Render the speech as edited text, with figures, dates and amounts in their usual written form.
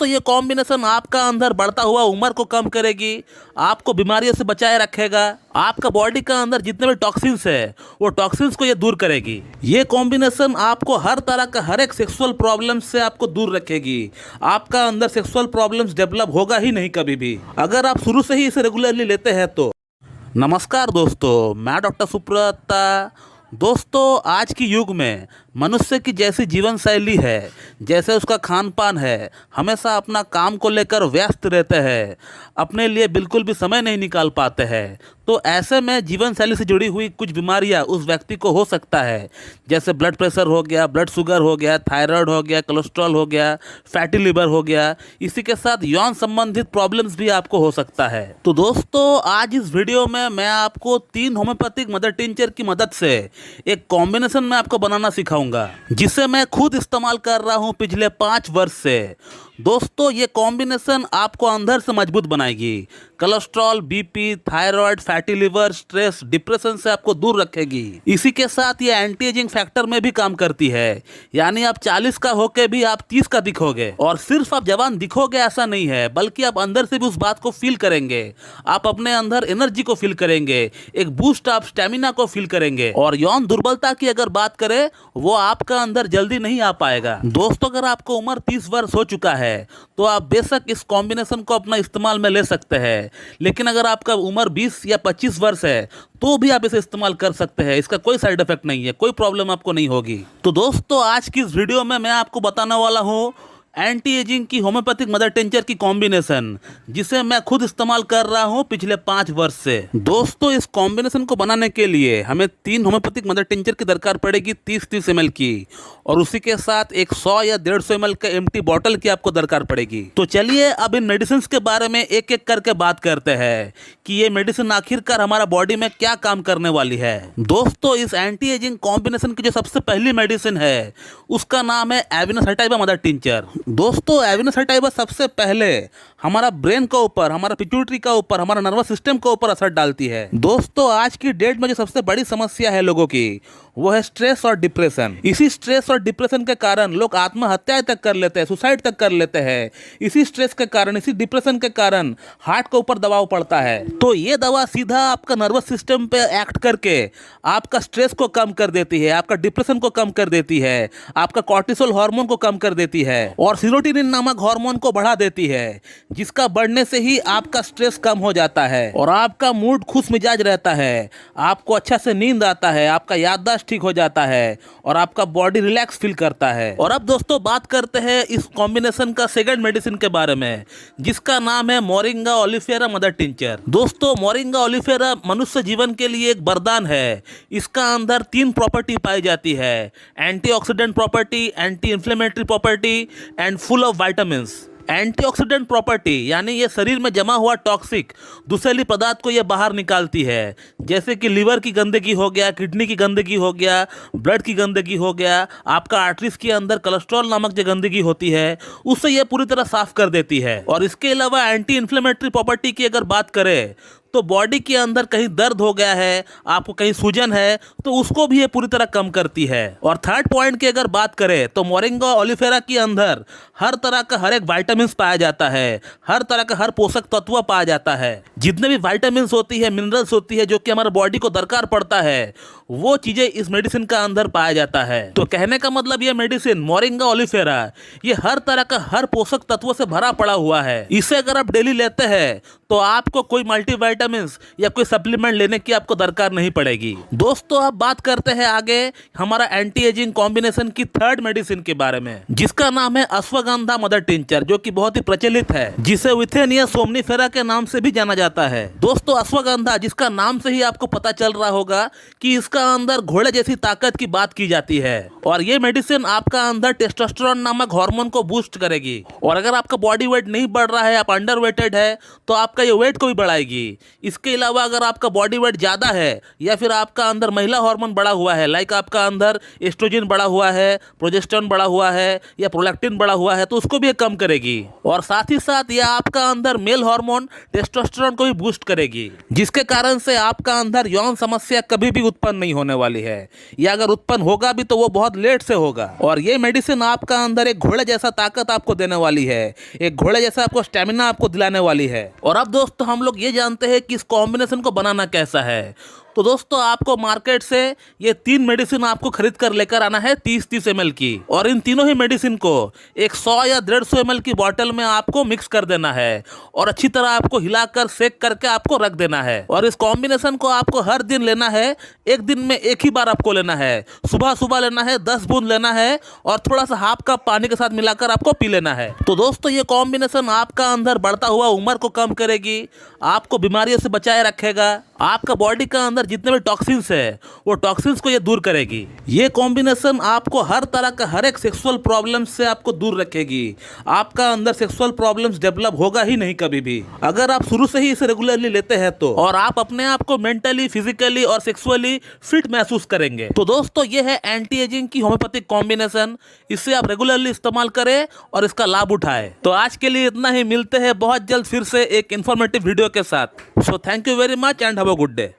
दोस्तों ये कॉम्बिनेशन आपका अंदर बढ़ता हुआ उम्र को कम करेगी, आपको बीमारियों से बचाए रखेगा, आपका बॉडी का अंदर जितने भी टॉक्सिन्स है वो टॉक्सिन्स को ये दूर करेगी। ये कॉम्बिनेशन आपको हर तरह का हर एक सेक्सुअल प्रॉब्लम्स से आपको दूर रखेगी। आपका अंदर सेक्सुअल प्रॉब्लम्स डेवलप होगा ही नहीं कभी भी, अगर आप शुरू से ही इसे रेगुलरली लेते हैं तो। नमस्कार दोस्तों, मैं डॉक्टर सुब्रता। दोस्तों आज की युग में मनुष्य की जैसी जीवन शैली है, जैसे उसका खान पान है, हमेशा अपना काम को लेकर व्यस्त रहते हैं, अपने लिए बिल्कुल भी समय नहीं निकाल पाते हैं। तो ऐसे में जीवन शैली से जुड़ी हुई कुछ बीमारियां उस व्यक्ति को हो सकता है, जैसे ब्लड प्रेशर हो गया, ब्लड शुगर हो गया, थायराइड हो गया, कोलेस्ट्रॉल हो गया, फैटी लिवर हो गया। इसी के साथ यौन संबंधित प्रॉब्लम्स भी आपको हो सकता है। तो दोस्तों आज इस वीडियो में मैं आपको 3 होम्योपैथिक मदर टिंचर की मदद से एक कॉम्बिनेशन में आपको बनाना सिखाऊंगा, जिसे मैं खुद इस्तेमाल कर रहा हूं पिछले 5 वर्ष से। दोस्तों ये कॉम्बिनेशन आपको अंदर से मजबूत बनाएगी, cholesterol, BP, thyroid, fatty liver, stress, depression से आपको दूर रखेगी। इसी के साथ ये एंटी एजिंग फैक्टर में भी काम करती है, यानी आप 40 का होके भी आप 30 का दिखोगे। और सिर्फ आप जवान दिखोगे ऐसा नहीं है, बल्कि आप अंदर से भी उस बात को फील करेंगे। आप अपने अंदर एनर्जी को फील करेंगे, एक बूस्ट आप स्टेमिना को फील करेंगे। और यौन दुर्बलता की अगर बात करें, वो आपका अंदर जल्दी नहीं आ पाएगा। दोस्तों अगर आपको उम्र 30 वर्ष हो चुका है तो आप बेशक इस कॉम्बिनेशन को अपना इस्तेमाल में ले सकते हैं, लेकिन अगर आपका उम्र 20 या 25 वर्ष है तो भी आप इसे इस्तेमाल कर सकते हैं। इसका कोई साइड इफेक्ट नहीं है, कोई प्रॉब्लम आपको नहीं होगी। तो दोस्तों आज की इस वीडियो में मैं आपको बताने वाला हूं एंटी एजिंग की होम्योपैथिक मदर टिंचर की कॉम्बिनेशन, जिसे मैं खुद इस्तेमाल कर रहा हूं पिछले 5 वर्ष से। दोस्तों इस कॉम्बिनेशन को बनाने के लिए हमें 3 होम्योपैथिक मदर टिंचर की दरकार पड़ेगी 30-30 ml की, और उसी के साथ एक 100 या 150 ml का एम्प्टी बॉटल की आपको दरकार पड़ेगी। तो चलिए अब इन मेडिसिन के बारे में एक एक करके बात करते हैं कि ये मेडिसिन आखिरकार हमारा बॉडी में क्या काम करने वाली है। दोस्तों इस एंटी एजिंग कॉम्बिनेशन की जो सबसे पहली मेडिसिन है उसका नाम है एविना सैटाइवा मदर टिंचर। दोस्तों एविना सैटाइवा सबसे पहले हमारा ब्रेन के ऊपर, हमारा पिट्यूटरी का ऊपर, हमारा नर्वस सिस्टम के ऊपर असर डालती है। दोस्तों आज की डेट में जो सबसे बड़ी समस्या है लोगों की, वो है स्ट्रेस और डिप्रेशन। इसी स्ट्रेस और डिप्रेशन के कारण लोग आत्महत्या तक कर लेते हैं, सुसाइड तक कर लेते हैं। इसी स्ट्रेस के कारण, इसी डिप्रेशन के कारण हार्ट के ऊपर दबाव पड़ता है। तो ये दवा सीधा आपका नर्वस सिस्टम पे एक्ट करके आपका स्ट्रेस को कम कर देती है, आपका डिप्रेशन को कम कर देती है, आपका कॉर्टिसोल हार्मोन को कम कर देती है और सेरोटोनिन नामक हार्मोन को बढ़ा देती है, जिसका बढ़ने से ही आपका स्ट्रेस कम हो जाता है और आपका मूड खुश मिजाज रहता है, आपको अच्छा से नींद आता है, आपका याददाश्त ठीक हो जाता है और आपका बॉडी रिलैक्स फील करता है। और अब दोस्तों बात करते हैं इस कॉम्बिनेशन का सेकंड मेडिसिन के बारे में, जिसका नाम है मोरिंगा ओलिफेरा मदर टिंचर। दोस्तों मोरिंगा ओलिफेरा मनुष्य जीवन के लिए एक वरदान है। इसका अंदर 3 प्रॉपर्टी पाई जाती है, antioxidant property, anti inflammatory property and full of vitamins. Antioxidant property यानी ये शरीर में जमा हुआ टॉक्सिक दुशीली पदार्थ को ये बाहर निकालती है, जैसे कि लीवर की गंदगी हो गया, किडनी की गंदगी हो गया, ब्लड की गंदगी हो गया, आपका आर्टरीज के अंदर कोलेस्ट्रॉल नामक जो गंदगी होती है उससे ये पूरी तरह साफ कर देती है। और इसके अलावा एंटी इन्फ्लेमेटरी प्रॉपर्टी की अगर बात करें तो बॉडी के अंदर कहीं दर्द हो गया है, आपको कहीं सूजन है, तो उसको भी ये पूरी तरह कम करती है। और थर्ड पॉइंट की अगर बात करें तो मोरिंगा ओलिफेरा के अंदर हर तरह का हर एक विटामिन पाया जाता है, हर तरह का हर पोषक तत्व पाया जाता है। जितने भी विटामिन होती है, मिनरल्स होती है जो कि हमारे बॉडी को दरकार पड़ता है, वो चीजें इस मेडिसिन का अंदर पाया जाता है। तो कहने का मतलब ये मेडिसिन मोरिंगा ओलिफेरा ये हर तरह का हर पोषक तत्व से भरा पड़ा हुआ है। इसे अगर आप डेली लेते हैं तो आपको कोई मल्टीविटामिन या कोई सप्लीमेंट लेने की आपको दरकार नहीं पड़ेगी। दोस्तों अब बात करते हैं आगे हमारा एंटी एजिंग कॉम्बिनेशन की थर्ड मेडिसिन के बारे में, जिसका नाम है अश्वगंधा मदर टिंचर, जो कि बहुत ही प्रचलित है, जिसे विथेनिया सोमनिफेरा के नाम से भी जाना जाता है। दोस्तों अश्वगंधा, जिसका नाम से ही आपको पता चल रहा होगा कि इसका अंदर घोड़े जैसी ताकत की बात की जाती है, और ये मेडिसिन आपका अंदर टेस्टोस्टेरोन नामक हार्मोन को बूस्ट करेगी। और अगर आपका बॉडी वेट नहीं बढ़ रहा है, आप अंडर वेटेड है, तो आपका ये वेट को भी बढ़ाएगी। इसके अलावा अगर आपका बॉडी वेट ज़्यादा है या फिर आपका अंदर महिला हार्मोन बढ़ा हुआ है, लाइक आपका अंदर एस्ट्रोजन बढ़ा हुआ है, प्रोजेस्टेरोन बढ़ा हुआ है या प्रोलैक्टिन बढ़ा हुआ है, तो उसको भी ये कम करेगी। और साथ ही साथ ये आपका अंदर मेल हार्मोन टेस्टोस्टेरोन को भी बूस्ट करेगी, जिसके कारण से आपका अंदर यौन समस्या कभी भी उत्पन्न नहीं होने वाली है, या अगर उत्पन्न होगा भी तो वो बहुत लेट से होगा। और ये मेडिसिन आपका अंदर एक घोड़े जैसा ताकत आपको देने वाली है, एक घोड़े जैसा आपको स्टेमिना आपको दिलाने वाली है। और अब दोस्तों हम लोग ये जानते हैं कि इस कॉम्बिनेशन को बनाना कैसा है। तो दोस्तों आपको मार्केट से ये 3 मेडिसिन आपको खरीद कर लेकर आना है 30-30 ml की, और इन तीनों ही मेडिसिन को एक 100 या 150 ml की बॉटल में आपको मिक्स कर देना है और अच्छी तरह आपको हिलाकर सेक करके आपको रख देना है। और इस कॉम्बिनेशन को आपको हर दिन लेना है, एक दिन में एक ही बार आपको लेना है। सुबह सुबह लेना है, 10 बूंद लेना है और थोड़ा सा हाफ कप पानी के साथ मिलाकर आपको पी लेना है। तो दोस्तों ये कॉम्बिनेशन आपका अंदर बढ़ता हुआ उम्र को कम करेगी, आपको बीमारियों से बचाए रखेगा, आपका बॉडी का अंदर जितने भी टॉक्सिन्स है वो टॉक्सिन्स को ये दूर करेगी। ये कॉम्बिनेशन आपको हर तरह का हर एक सेक्सुअल प्रॉब्लम से आपको दूर रखेगी। आपका अंदर सेक्सुअल प्रॉब्लम्स डेवलप होगा ही नहीं कभी भी, अगर आप शुरू से ही इसे रेगुलरली लेते हैं तो। और आप अपने आप को मेंटली, फिजिकली और सेक्सुअली फिट महसूस करेंगे। तो दोस्तों ये है एंटी एजिंग की होम्योपैथिक कॉम्बिनेशन, इसे आप रेगुलरली इस्तेमाल करें और इसका लाभ उठाएं। तो आज के लिए इतना ही, मिलते हैं बहुत जल्द फिर से एक इन्फॉर्मेटिव वीडियो के साथ। So thank you very much and have a good day.